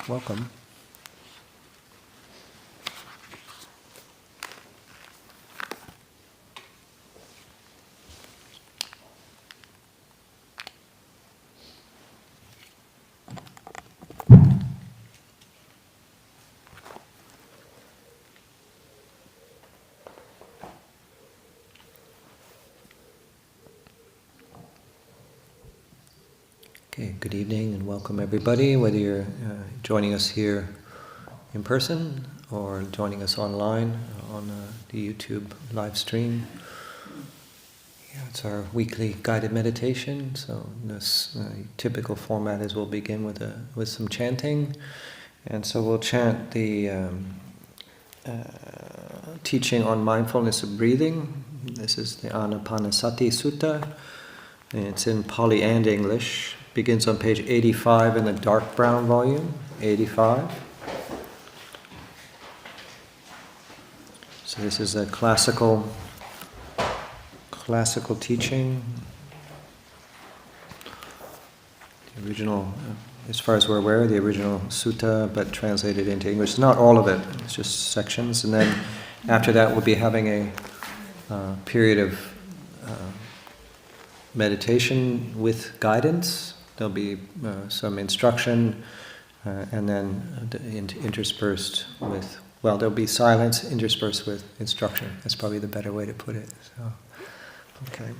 Welcome. Okay, good evening and welcome everybody, whether you're joining us here in person or joining us online on the YouTube live stream. Yeah, it's our weekly guided meditation, so this typical format is we'll begin with some chanting, and so we'll chant the teaching on mindfulness of breathing. This is the Anapanasati Sutta, and it's in Pali and English. Begins on page 85 in the dark brown volume, 85. So this is a classical teaching. The original, as far as we're aware, the original sutta, but translated into English. Not all of it, it's just sections. And then after that we'll be having a period of meditation with guidance. There'll be some instruction and then interspersed with, well, there'll be silence interspersed with instruction. That's probably the better way to put it. So, okay.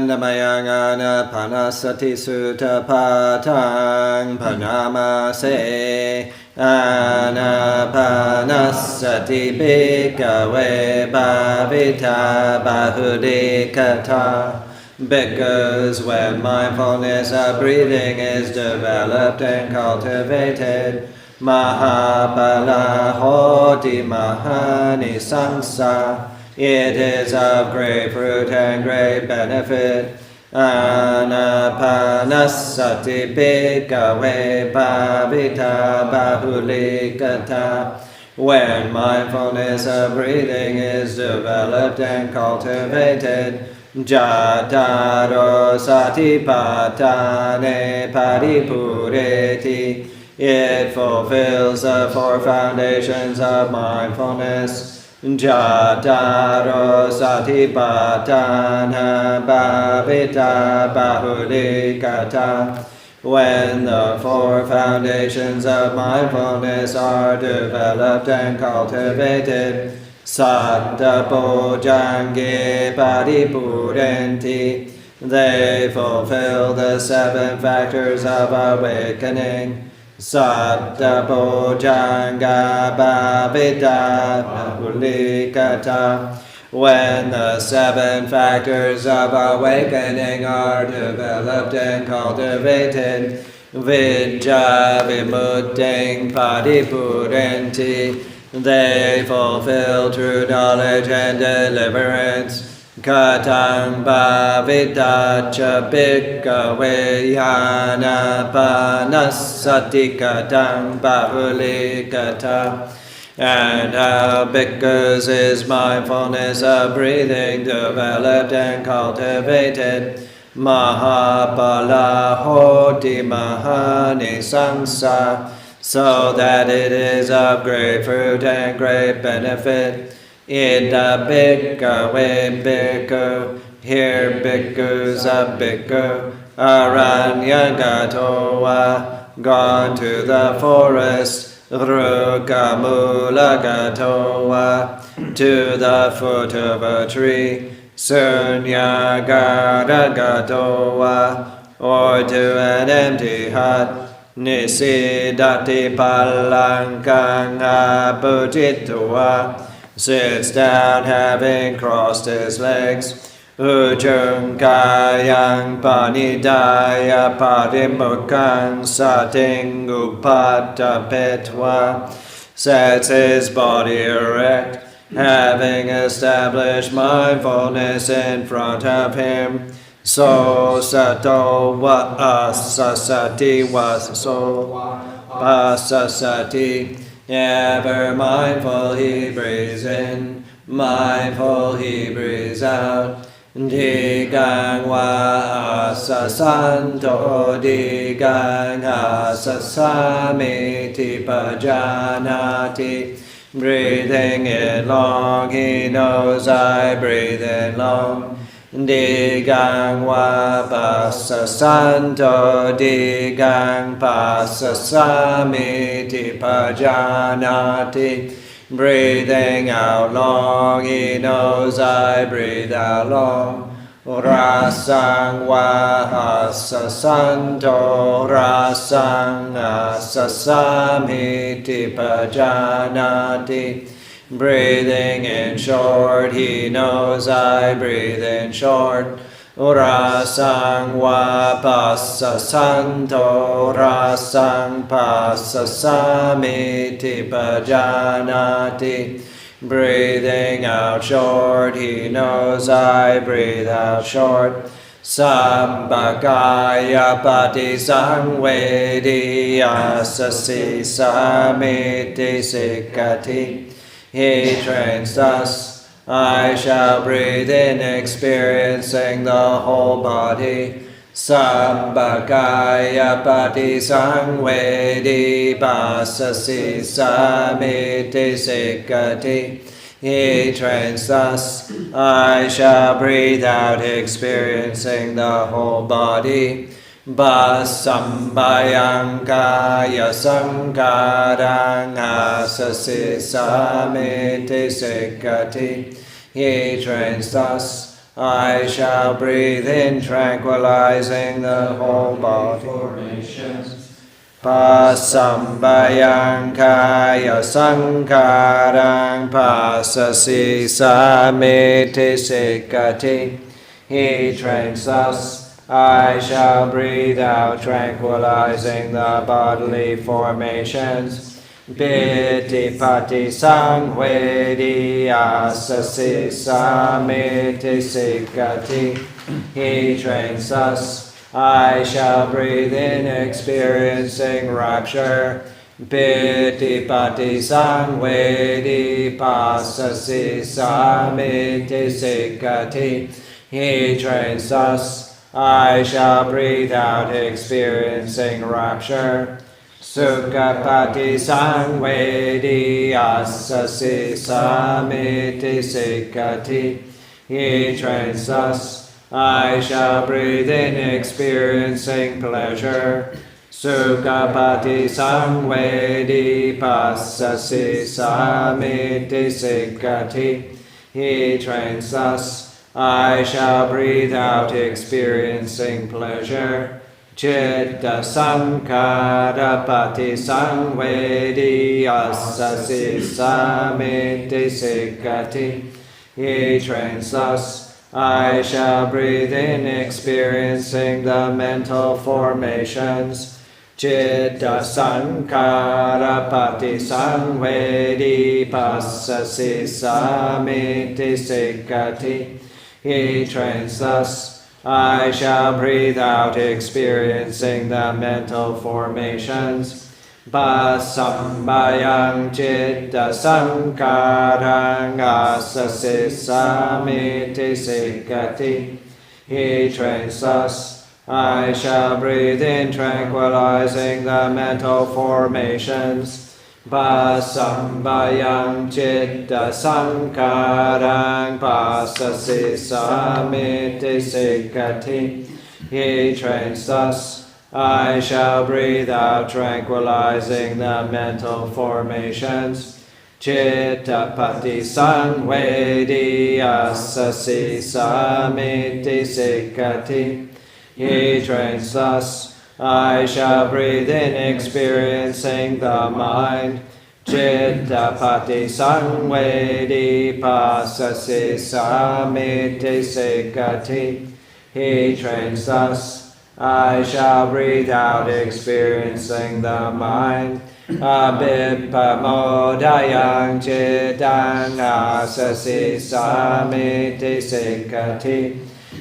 Namayangana panasati sutta patang panamase anapanasati bhikkhave bhavita bahudikata. Because when mindfulness of breathing is developed and cultivated, Mahabala hoti mahanisamsa, it is of great fruit and great benefit. Anapanasati bhikkhave bhavita bahulikata. When mindfulness of breathing is developed and cultivated, Jataro satipatane paripureti, it fulfills the four foundations of mindfulness. Jataro satipatana bhavita bahulikata. When the four foundations of mindfulness are developed and cultivated, Satta Bojange Paripurenti, they fulfill the 7 factors of awakening. Satta Bojanga Bhavita Bahulikata. When the 7 factors of awakening are developed and cultivated, Vijja Vimutting Paripurenti, they fulfill true knowledge and deliverance. Katang bhavita cha bhikkhave anapanasati katang bahulikata. And how because his mindfulness of breathing developed and cultivated, Mahabala hoti mahanisamsa, so that it is of great fruit and great benefit. Ida bhikkhave bhikkhu, here bhikkhus of bhikkhu, aranyagatoa, gone to the forest, rukamulagatoa, to the foot of a tree, sunyagaragatoa, or to an empty hut, Nisidati palankang abhujitva, sits down having crossed his legs. Ujung kayang panidaya parimukang sating upatapetva, sets his body erect, having established mindfulness in front of him. So sato wa asasati was so pasasati, ever mindful he breathes in, mindful he breathes out. Digang wa asasanto digang asasamiti pajanati. Breathing in long, he knows I breathe in long. Digang wa pasasanto digang pasasamiti pajanati. Breathing out long, he knows I breathe out long. Rasang wa asasanto rasang asasamiti pajanati. Breathing in short, he knows I breathe in short. Rasang wa pasasanto rasang pasasamiti pajanati. Breathing out short, he knows I breathe out short. Sambhagaya pati sangvedi asasi samiti sikati. He trains thus, I shall breathe in experiencing the whole body. Sambhagaya pati sangvedi pasasi samiti sikati. He trains thus, I shall breathe out experiencing the whole body. Basambayang kaya sankarang asasi samiti sikati. He trains thus, I shall breathe in, tranquilizing the whole body. Pasambayang kaya sankarang pasasi samiti sikati. He trains thus, I shall breathe out, tranquilizing the bodily formations. Piti pati sangvedi asasi samiti sikati. He trains us, I shall breathe in, experiencing rapture. Piti pati sangvedi pasasi samiti sikati. He trains us, I shall breathe out, experiencing rapture. Sukhapati sangvedi asasi samiti sikati. He trains us, I shall breathe in, experiencing pleasure. Sukhapati sangvedi pasasi samiti sikati. He trains us, I shall breathe out, experiencing pleasure. Chitta sankara pati sangvedi asasi samiti sikati. He trains us, I shall breathe in, experiencing the mental formations. Chitta sankara pati sangvedi pasasi samiti sikati. He trains us, I shall breathe out, experiencing the mental formations. Basambayang chitta sankarang asasi samiti sikati. He trains us, I shall breathe in, tranquilizing the mental formations. Basambayang chitta sankarang pasasi samiti sikati. He trains us, I shall breathe out, tranquilizing the mental formations. Chitta pati sangvedi asasi samiti sikati. He trains us, I shall breathe in, experiencing the mind. Chitta pati sangvedi pasasi samiti sikati. He trains us, I shall breathe out, experiencing the mind. Abhipamodayang chittang asasi samiti sikati.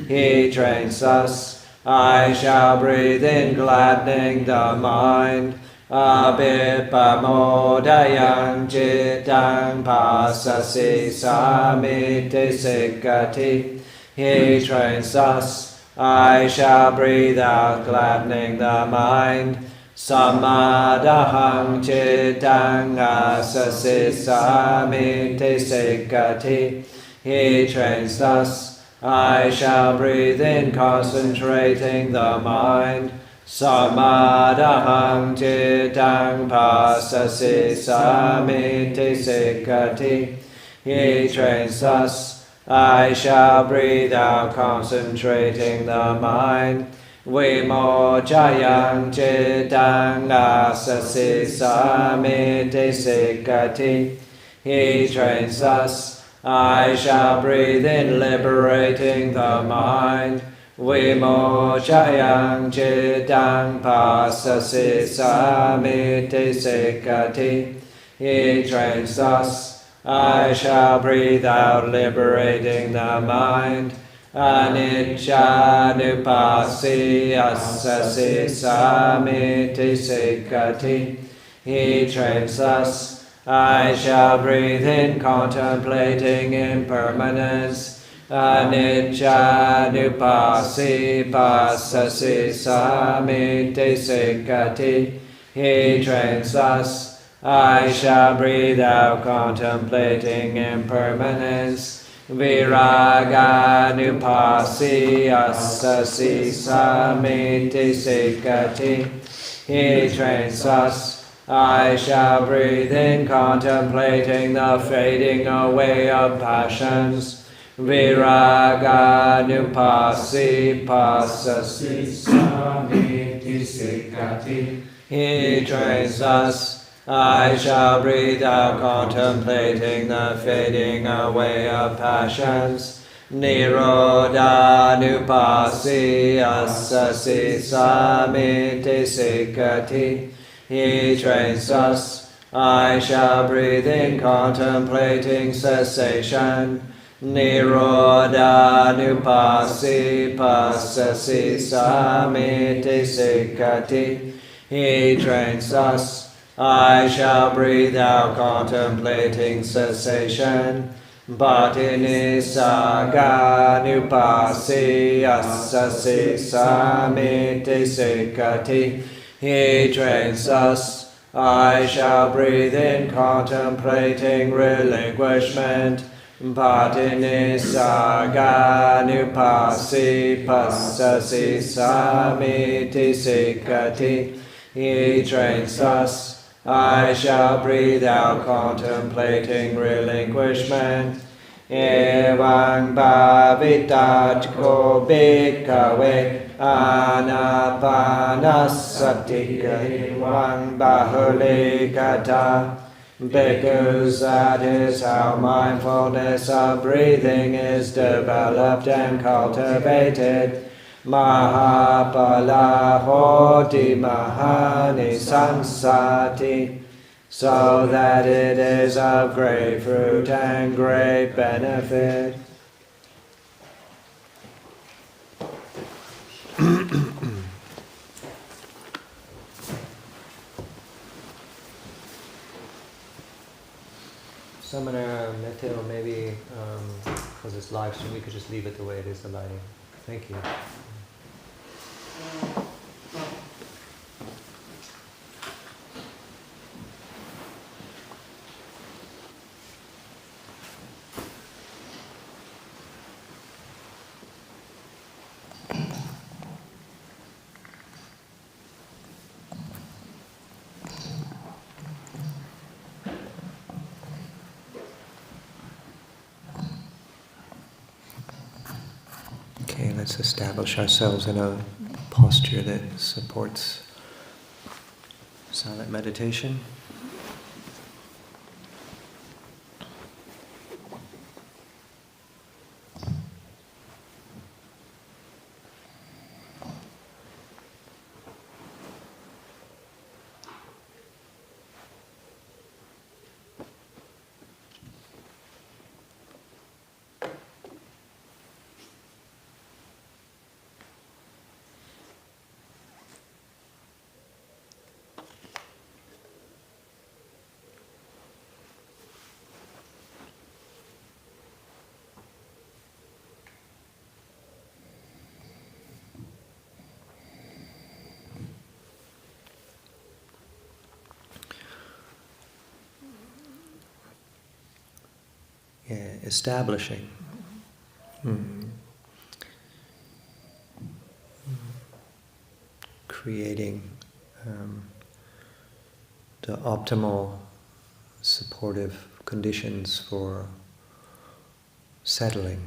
He trains us, I shall breathe in, gladdening the mind. Abhipamodayang chittang pasasi samiti sikati. He trains us, I shall breathe out, gladdening the mind. Samadahang chittang asasi samiti sikati. He trains us, I shall breathe in, concentrating the mind. Samadahang chittang pasasi samiti sikati. He trains us, I shall breathe out, concentrating the mind. Vimojayang chittang asasi samiti sikati. He trains us, I shall breathe in, liberating the mind. Vimojayang chittang pasasi samiti sikati. He trains us, I shall breathe out, liberating the mind. Aniccanupasi asasi samiti sikati. He trains us, I shall breathe in, contemplating impermanence. Aniccanupasi pasasi samiti sikati. He trains us, I shall breathe out, contemplating impermanence. Viraga nupasi asasi samiti sikati. He trains us. I shall breathe in, contemplating the fading away of passions. Viraga nupasi pasasi samiti sikati. He trains us. I shall breathe out, contemplating the fading away of passions. Nirodha nupasi asasi samiti sikati. He trains us. I shall breathe in, contemplating cessation. Nirodha nupasi pasasi samiti sikati. He trains us. I shall breathe out, contemplating cessation. Bhatinisaga nupasi asasi samiti sikati. He trains us. I shall breathe in, contemplating relinquishment. Bhatinisaga nupasi pasasi samiti sikati. He trains us. I shall breathe out, contemplating relinquishment. Evang bhavitat ko bhikkhave anapanasati evang bahulikata. Because that is how mindfulness of breathing is developed and cultivated. Mahapala hoti mahani sansati, so that it is of great fruit and great benefit. Seminar, Metil, maybe because it's live stream, we could just leave it the way it is, the lighting. Thank you. Okay, let's establish ourselves in a posture that supports silent meditation. Establishing. Creating the optimal supportive conditions for settling.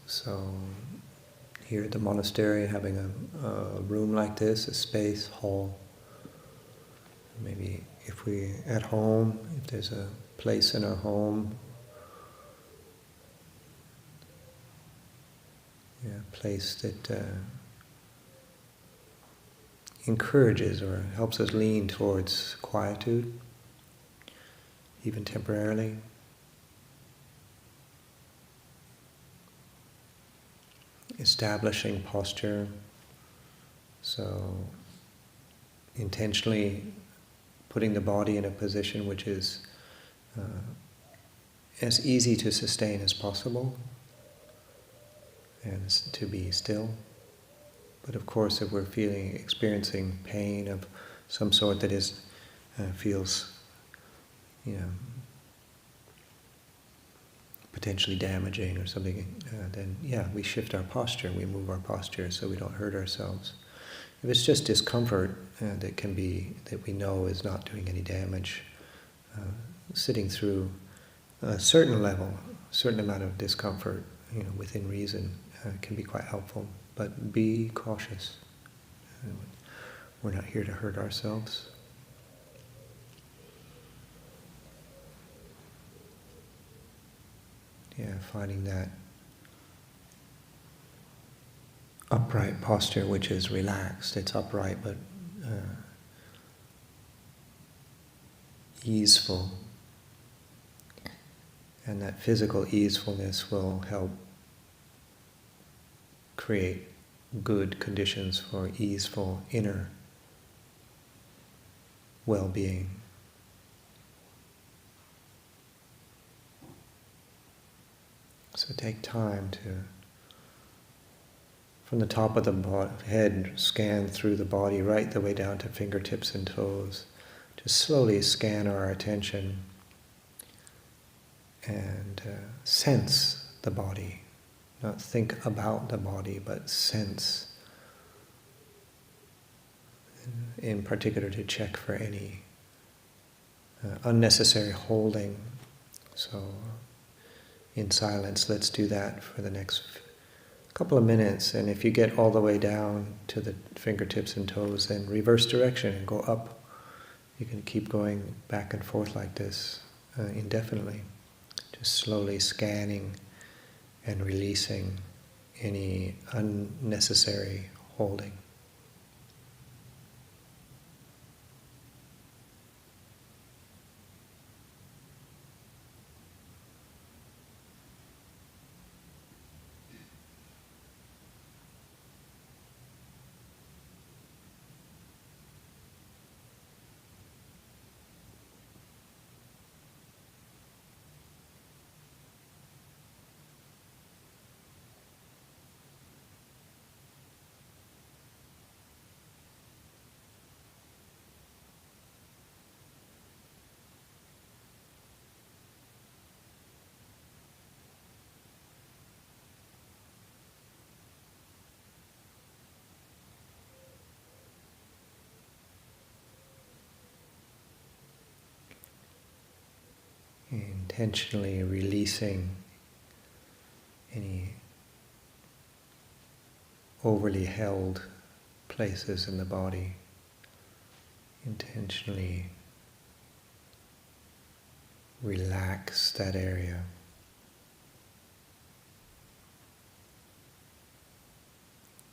So here at the monastery, having a room like this, a space, hall, maybe if we at home, if there's a place in our home, a place that encourages or helps us lean towards quietude, even temporarily. Establishing posture, so intentionally putting the body in a position which is as easy to sustain as possible and to be still. But of course, if we're experiencing pain of some sort that feels potentially damaging or something, then we shift our posture, we move our posture so we don't hurt ourselves. If it's just discomfort that we know is not doing any damage, sitting through a certain level, a certain amount of discomfort, within reason, can be quite helpful. But be cautious. We're not here to hurt ourselves. Finding that upright posture which is relaxed. It's upright but easeful. And that physical easefulness will help create good conditions for easeful inner well-being. So take time to, from the top of the head, scan through the body right the way down to fingertips and toes. Just slowly scan our attention and sense the body. Not think about the body, but sense. In particular, to check for any unnecessary holding. So, in silence, let's do that for the next couple of minutes. And if you get all the way down to the fingertips and toes, then reverse direction and go up. You can keep going back and forth like this indefinitely. Just slowly scanning and releasing any unnecessary holding. Intentionally releasing any overly held places in the body. Intentionally relax that area.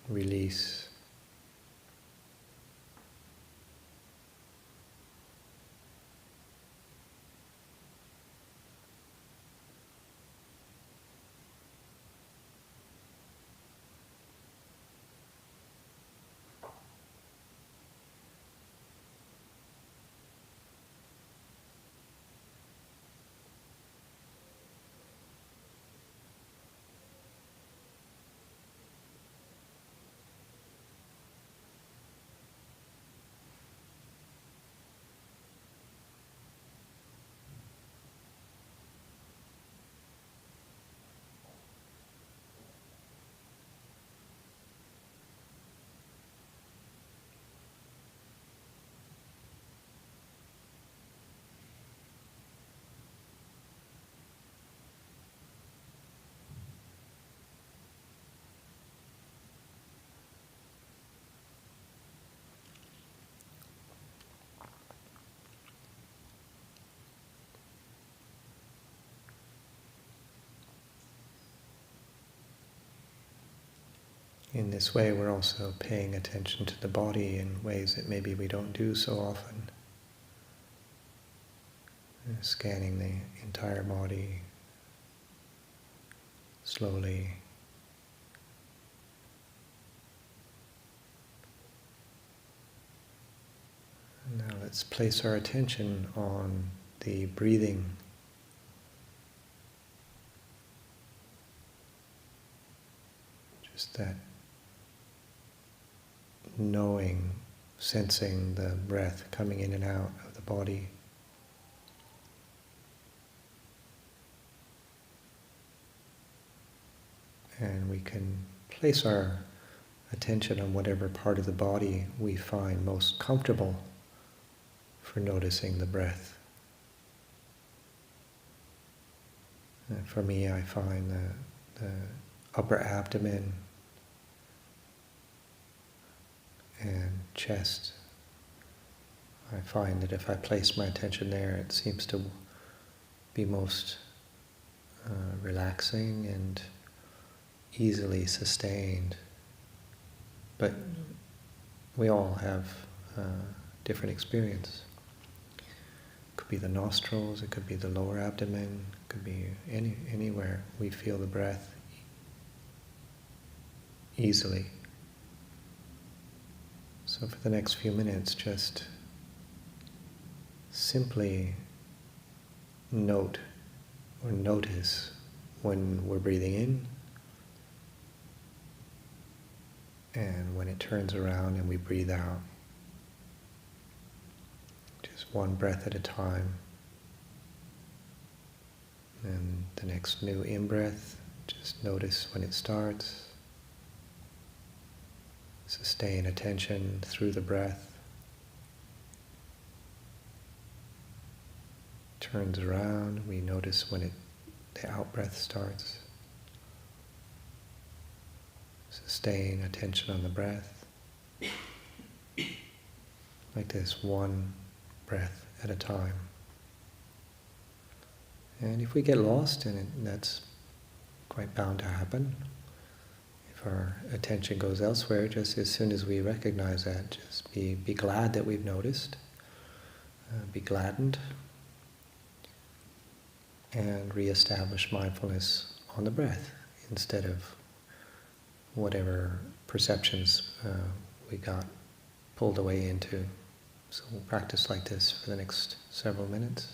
Release. In this way, we're also paying attention to the body in ways that maybe we don't do so often. Scanning the entire body slowly. Now let's place our attention on the breathing. Just that knowing, sensing the breath coming in and out of the body. and we can place our attention on whatever part of the body we find most comfortable for noticing the breath. For me, I find the upper abdomen and chest. I find that if I place my attention there, it seems to be most relaxing and easily sustained. But we all have different experience. It could be the nostrils, it could be the lower abdomen, it could be anywhere we feel the breath easily. So for the next few minutes, just simply note or notice when we're breathing in and when it turns around and we breathe out. Just one breath at a time. And the next new in-breath, just notice when it starts. Sustain attention through the breath. Turns around, we notice when the out-breath starts. Sustain attention on the breath. Like this, one breath at a time. And if we get lost, and that's quite bound to happen, if our attention goes elsewhere, just as soon as we recognize that, just be glad that we've noticed, be gladdened, and re-establish mindfulness on the breath instead of whatever perceptions we got pulled away into. So we'll practice like this for the next several minutes.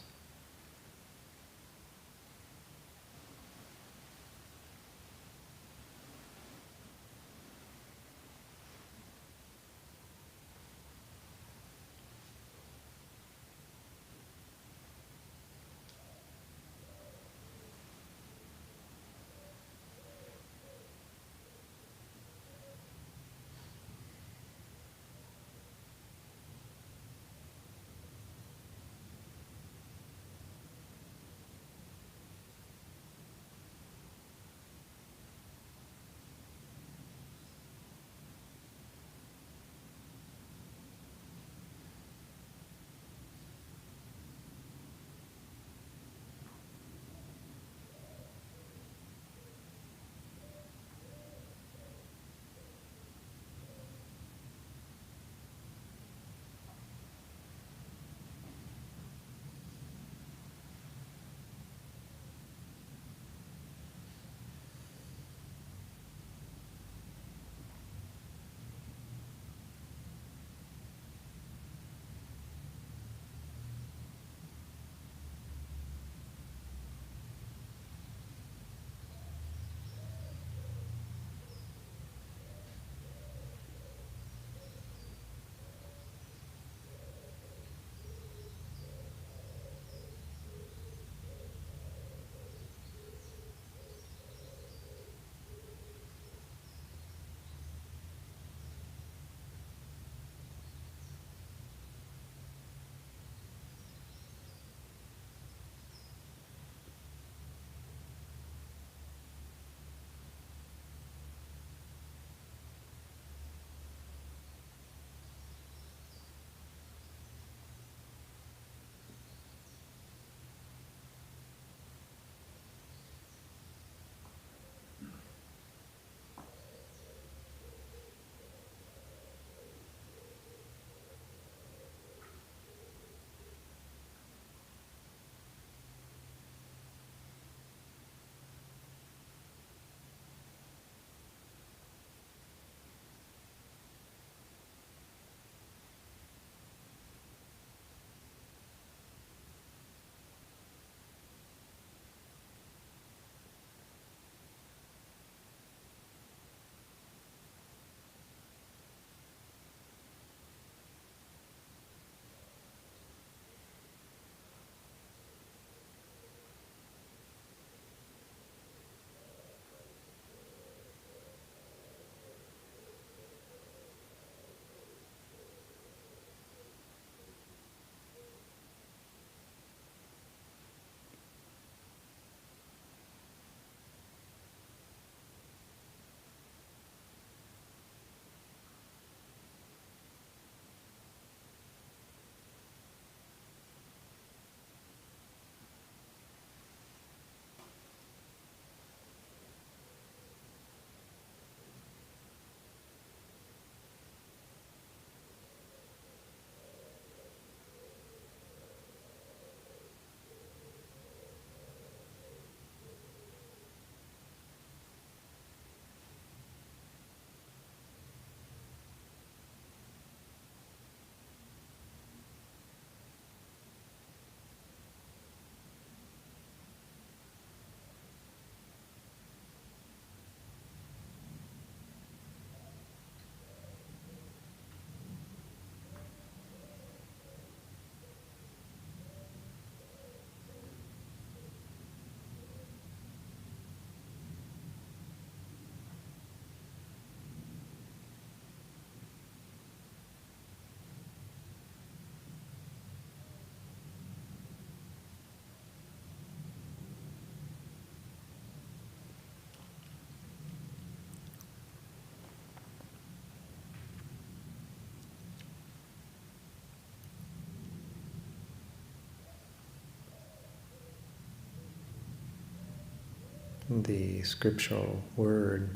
the scriptural word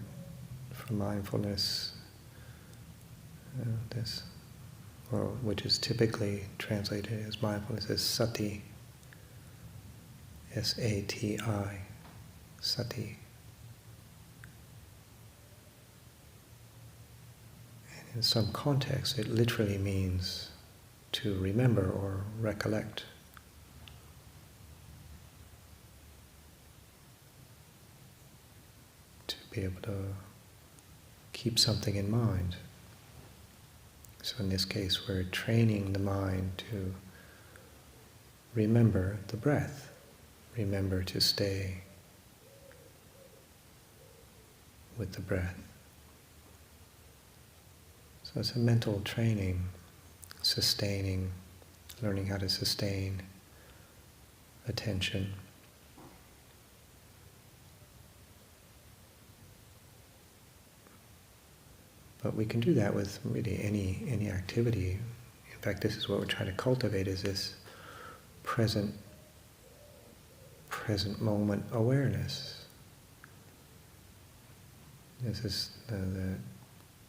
for mindfulness, which is typically translated as mindfulness, is sati, S-A-T-I, sati. And in some contexts, it literally means to remember or recollect. To be able to keep something in mind. So in this case, we're training the mind to remember the breath, remember to stay with the breath. So it's a mental training, sustaining, learning how to sustain attention. But we can do that with really any activity. In fact, this is what we're trying to cultivate, is this present moment awareness. This is the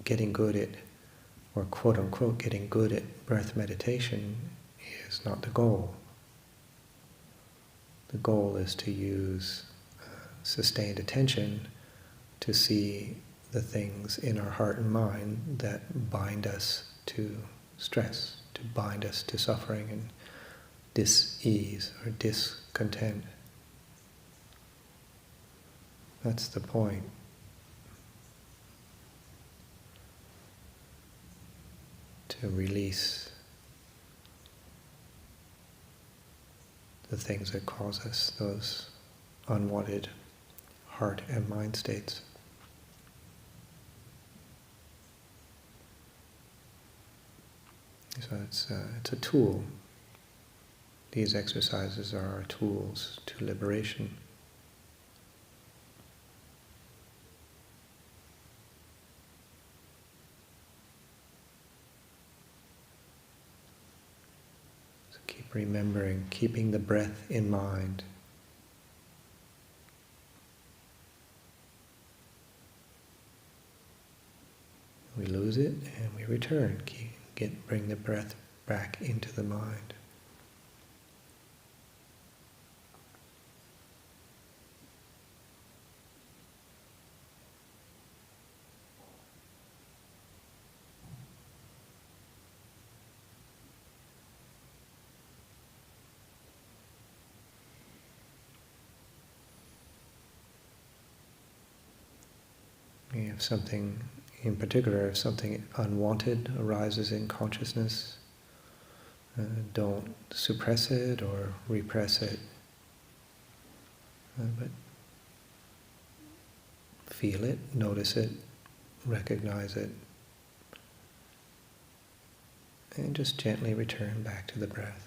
getting good at, or quote unquote, getting good at breath meditation is not the goal. The goal is to use sustained attention to see the things in our heart and mind that bind us to stress, to bind us to suffering and dis-ease or discontent. That's the point. To release the things that cause us those unwanted heart and mind states. So it's a tool. These exercises are our tools to liberation. So keep remembering, keeping the breath in mind. We lose it and we return. Bring the breath back into the mind. If something, in particular, if something unwanted arises in consciousness, don't suppress it or repress it, but feel it, notice it, recognize it, and just gently return back to the breath.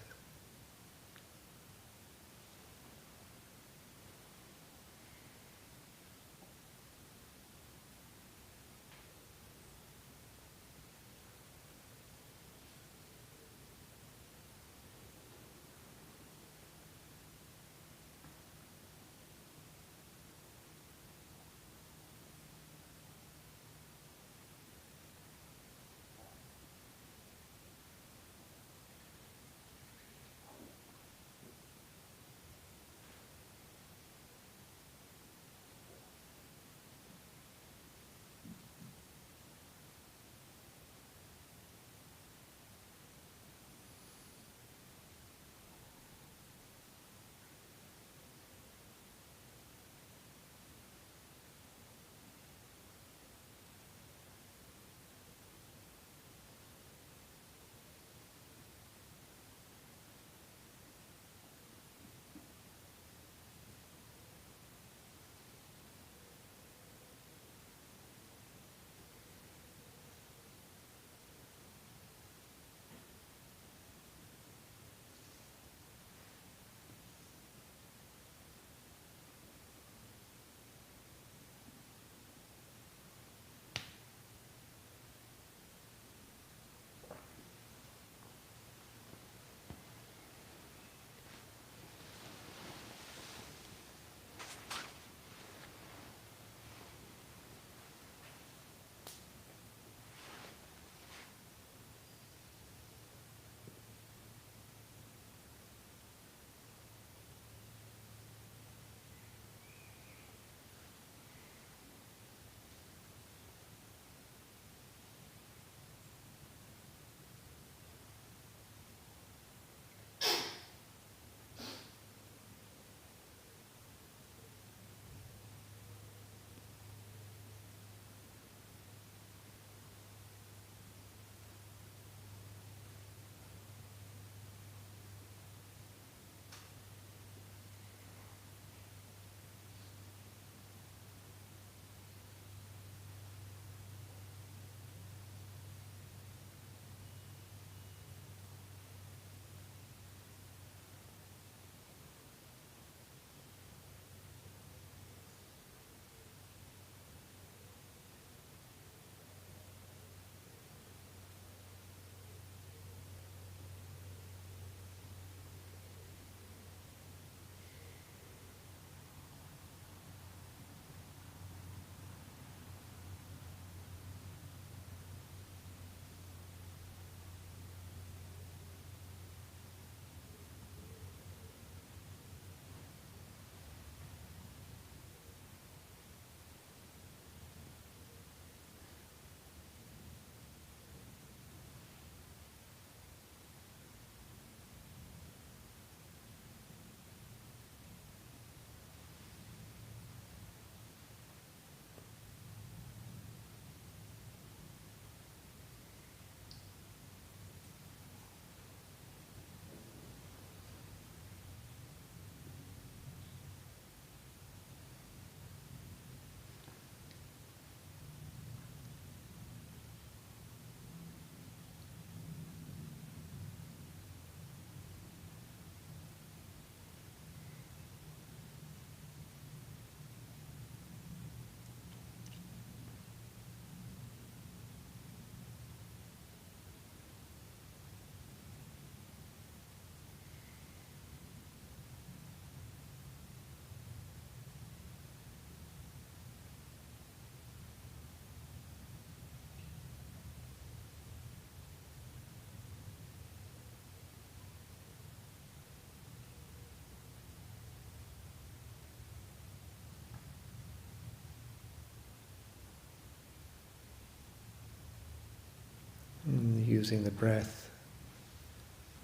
using the breath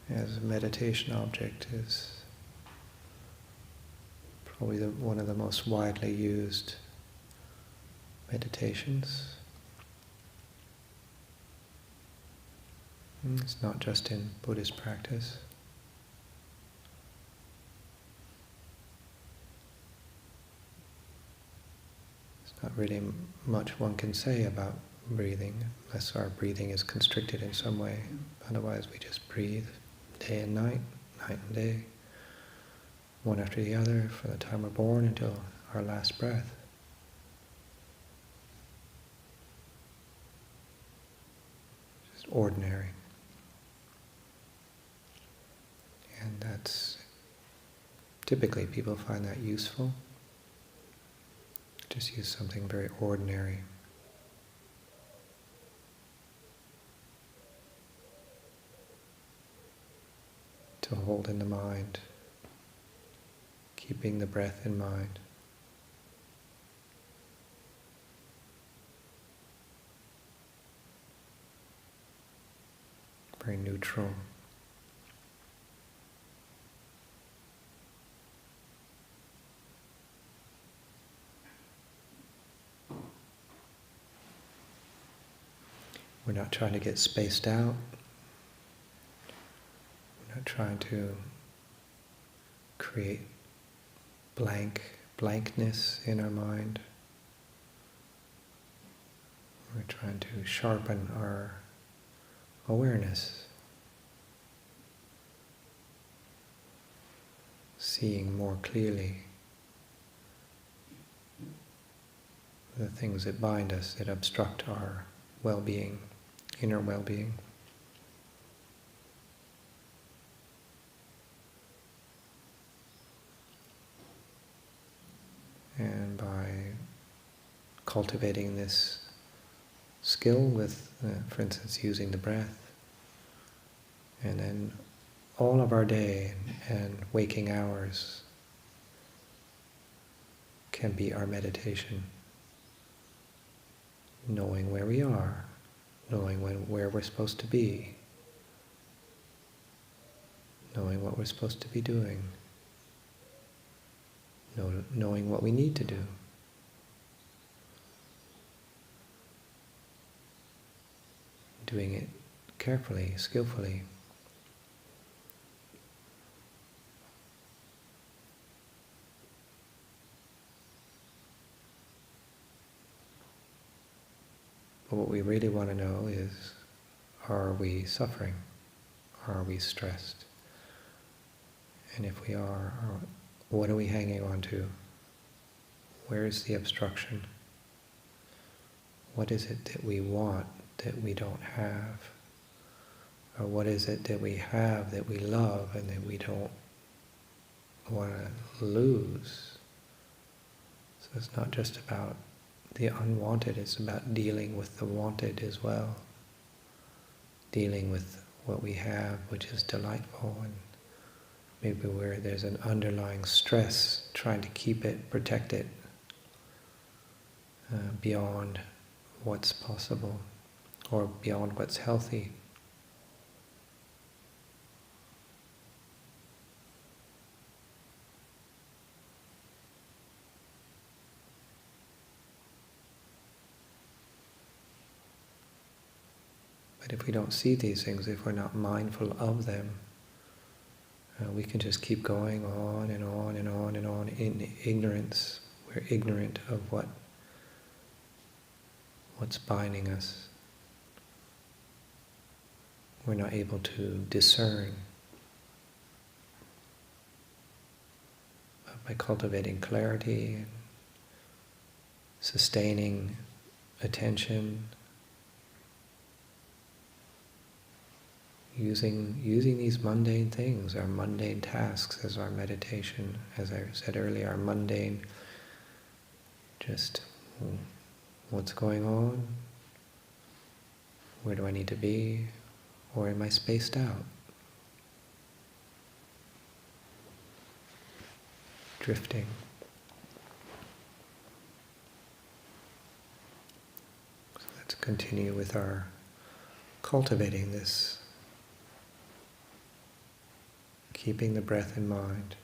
as a meditation object is probably one of the most widely used meditations. It's not just in Buddhist practice. There's not really much one can say about breathing, unless our breathing is constricted in some way. Otherwise we just breathe day and night, night and day, one after the other, from the time we're born until our last breath. Just ordinary. And that's, typically people find that useful. Just use something very ordinary. To hold in the mind, keeping the breath in mind. Very neutral. We're not trying to get spaced out. We're not trying to create blankness in our mind. We're trying to sharpen our awareness, seeing more clearly the things that bind us, that obstruct our well-being, inner well-being. And by cultivating this skill with, for instance, using the breath, and then all of our day and waking hours can be our meditation. Knowing where we are, knowing where we're supposed to be, knowing what we're supposed to be doing, knowing what we need to do. Doing it carefully, skillfully. But what we really want to know is, are we suffering? Are we stressed? And if we are, what are we hanging on to? Where is the obstruction? What is it that we want that we don't have? Or what is it that we have that we love and that we don't want to lose? So it's not just about the unwanted, it's about dealing with the wanted as well. Dealing with what we have, which is delightful, and maybe where there's an underlying stress, trying to keep it, protect it, beyond what's possible, or beyond what's healthy. But if we don't see these things, if we're not mindful of them, we can just keep going on and on and on and on in ignorance. We're ignorant of what's binding us. We're not able to discern. But by cultivating clarity and sustaining attention, using these mundane things, our mundane tasks as our meditation, as I said earlier, our mundane, just what's going on, where do I need to be, or am I spaced out? Drifting. So let's continue with our cultivating this, keeping the breath in mind.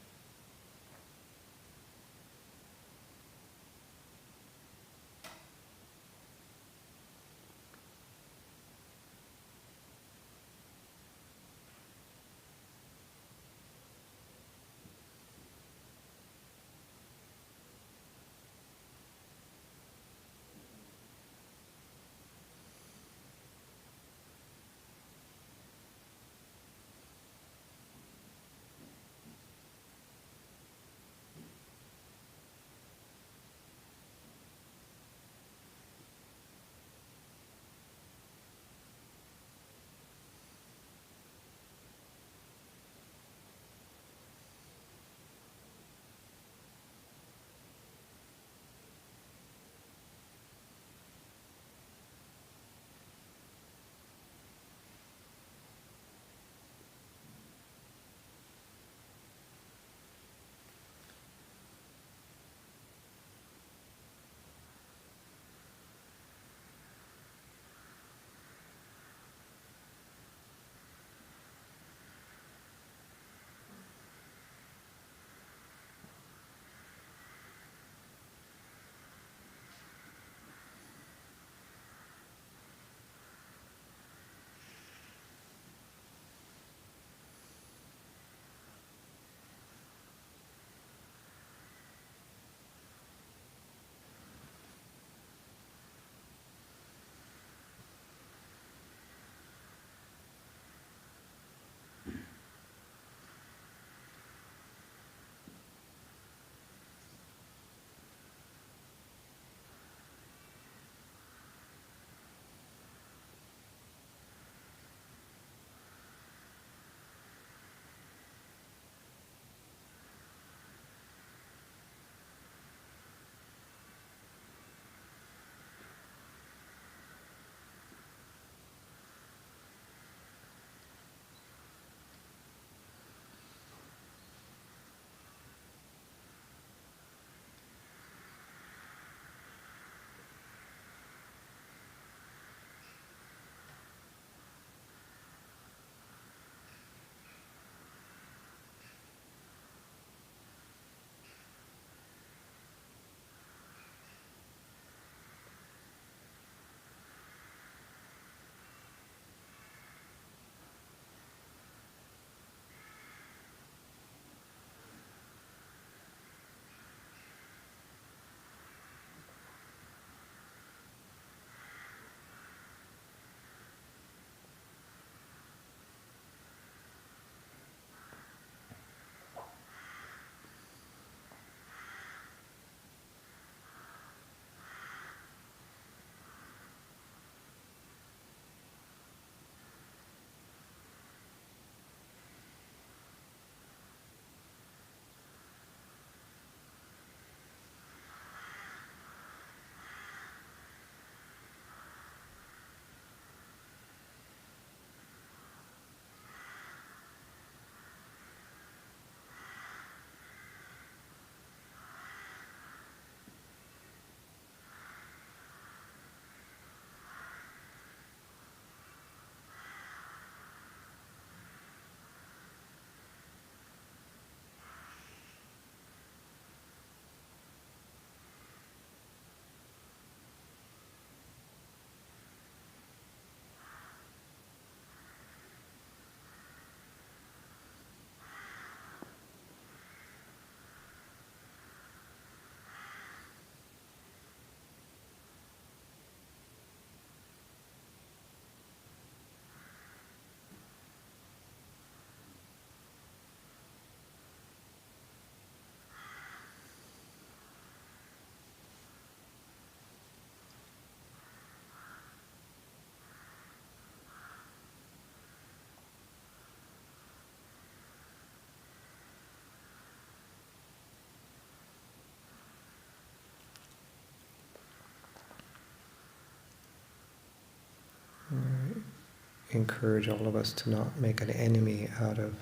Encourage all of us to not make an enemy out of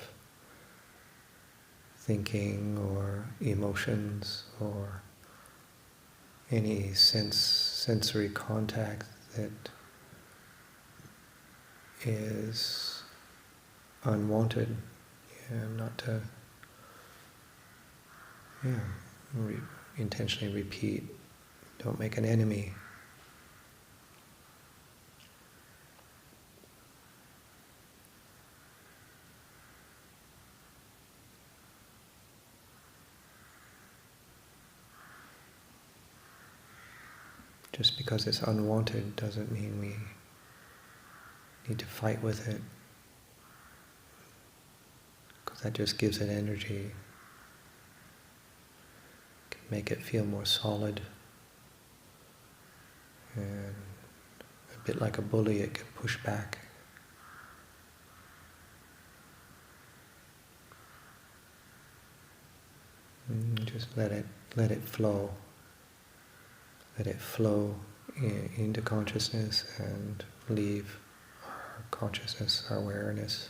thinking or emotions or any sensory contact that is unwanted. Not to intentionally repeat. Don't make an enemy. Just because it's unwanted doesn't mean we need to fight with it, because that just gives it energy. Can make it feel more solid, and a bit like a bully, it can push back. And just let it flow. Let it flow into consciousness and leave our consciousness, our awareness.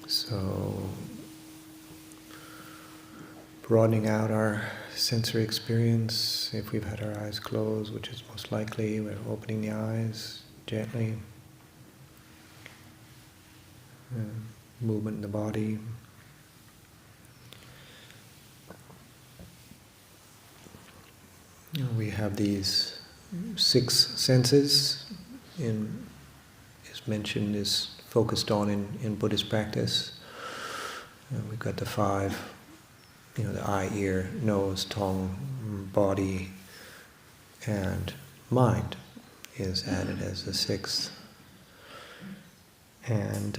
So, broadening out our sensory experience, if we've had our eyes closed, which is most likely, we're opening the eyes gently. Movement in the body. We have these six senses is focused on in Buddhist practice. We've got the five, the eye, ear, nose, tongue, body, and mind is added as the sixth. And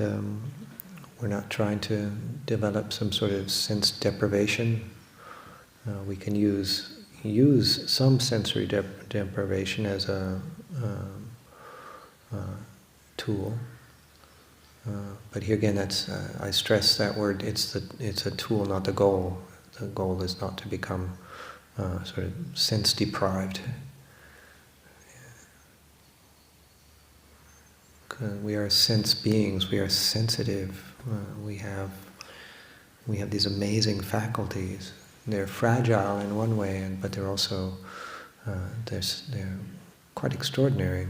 we're not trying to develop some sort of sense deprivation. We can use some sensory deprivation as a tool. But here again, I stress that word. It's a tool, not the goal. The goal is not to become sort of sense deprived. We are sense beings. We are sensitive. We have these amazing faculties. They're fragile in one way, but they're also they're quite extraordinary.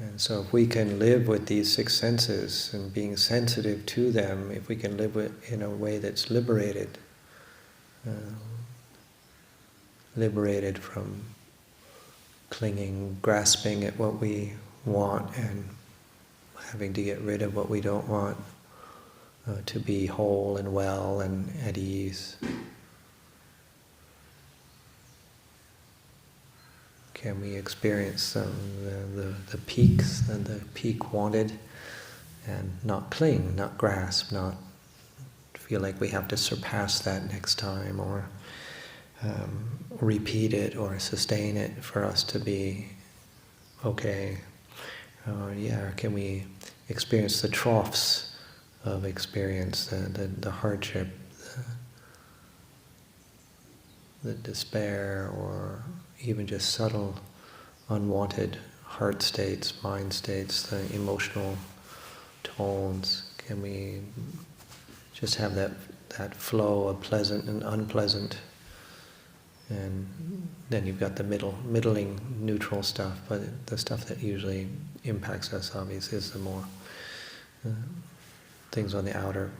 And so if we can live with these six senses and being sensitive to them, if we can live in a way that's liberated from clinging, grasping at what we want and having to get rid of what we don't want, to be whole and well and at ease. Can we experience the peaks, and the peak wanted, and not cling, not grasp, not feel like we have to surpass that next time, or repeat it or sustain it for us to be okay? Can we experience the troughs of experience, the hardship, the despair, or even just subtle, unwanted heart states, mind states, the emotional tones? Can we just have that flow of pleasant and unpleasant? And then you've got the middling, neutral stuff, but the stuff that usually impacts us, obviously, is the more things on the outer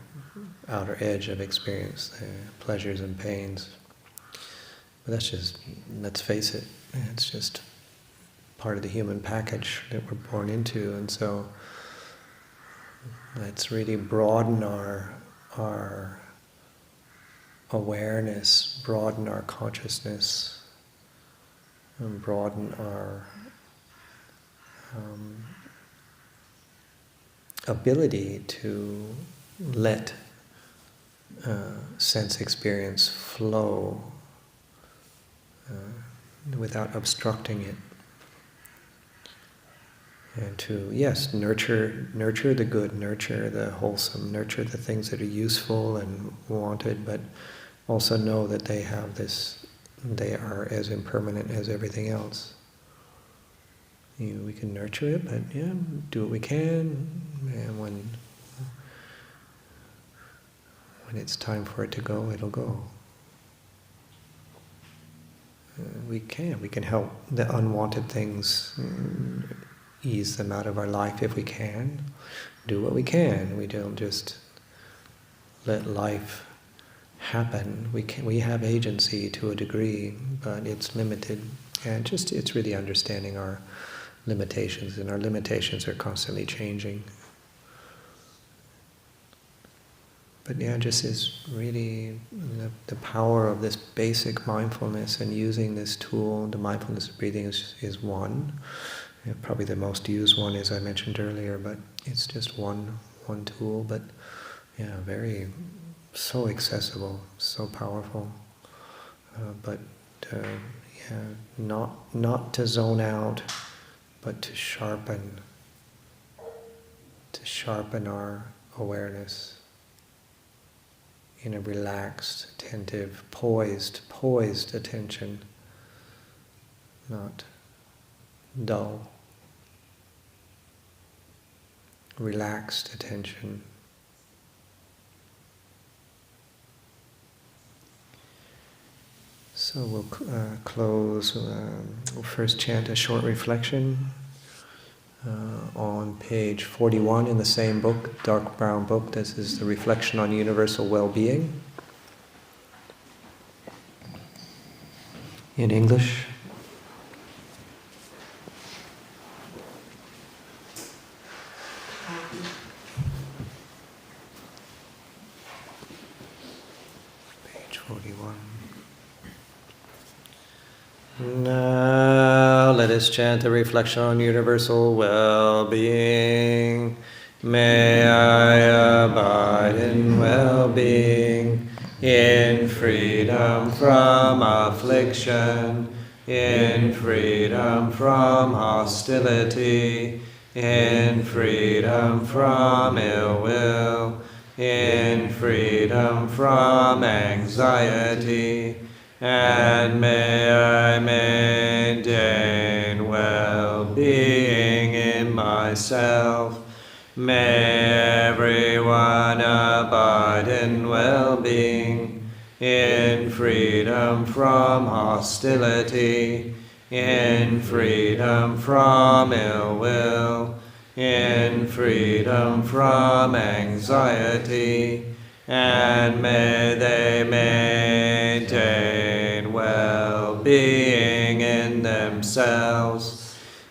edge of experience, the pleasures and pains. But that's just, let's face it, it's just part of the human package that we're born into, and so let's really broaden our awareness, broaden our consciousness, and broaden our ability to let sense experience flow without obstructing it. And to, yes, nurture the good, nurture the wholesome, nurture the things that are useful and wanted, but also know that they are as impermanent as everything else. We can nurture it, but do what we can, and when it's time for it to go, it'll go. We can help the unwanted things, ease them out of our life if we can. Do what we can. We don't just let life happen. We have agency to a degree, but it's limited. And it's really understanding our limitations, and our limitations are constantly changing. But just is really the power of this basic mindfulness, and using this tool. The mindfulness of breathing is one. Probably the most used one, as I mentioned earlier, but it's just one tool. But so accessible, so powerful. But not to zone out, but to sharpen our awareness in a relaxed, attentive, poised attention, not dull. Relaxed attention. So we'll close. We'll first chant a short reflection on page 41 in the same book, dark brown book. This is the Reflection on Universal Well-Being. In English. this chant a reflection on universal well-being. May I abide in well-being, in freedom from affliction, in freedom from hostility, in freedom from ill will, in freedom from anxiety, and may I maintain well-being in myself. May everyone abide in well-being, in freedom from hostility, in freedom from ill will, in freedom from anxiety, and may they maintain well-being in themselves.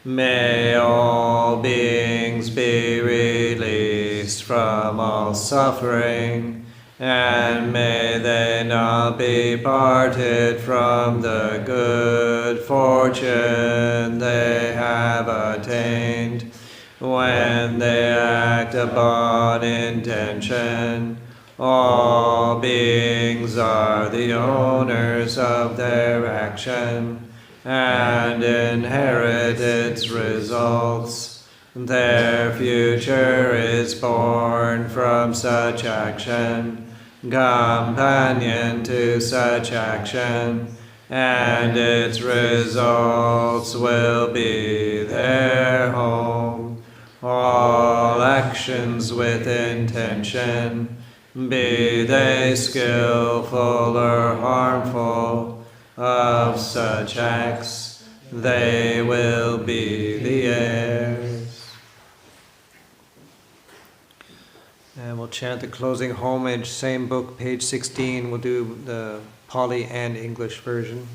May all beings be released from all suffering, and may they not be parted from the good fortune they have attained when they act upon intention. All beings are the owners of their action and inherit its results. Their future is born from such action, companion to such action, and its results will be their home. All actions with intention, be they skillful or harmful, of such acts, they will be the heirs. And we'll chant the closing homage, same book, page 16. We'll do the Pali and English version.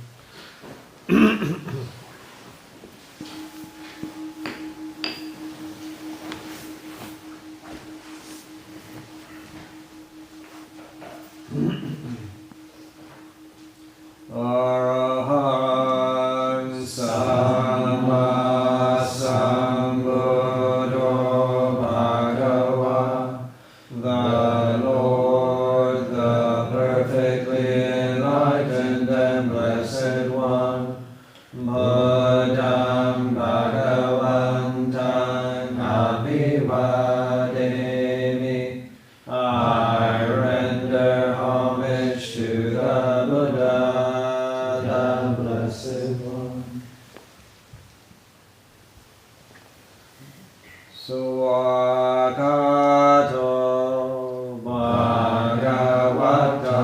Arahant Samma Sambuddho Bhagava, the Lord, the perfectly enlightened and blessed one, Buddham Bhagavantam Abhivademi. I render homage to the Buddha, the Blessed One. Swakato Bhagavata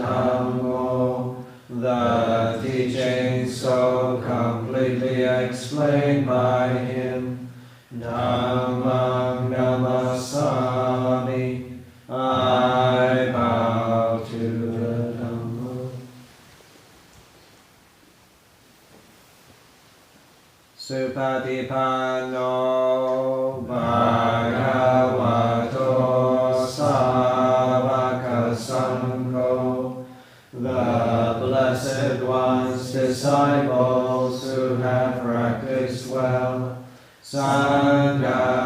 Dhammo, the teaching so completely explained by him. Dhammam Namasami, I bow to the Dhamma. Supatipanno Bhagavato Savaka Sangho, the Blessed One's disciples who have practiced well, Sangha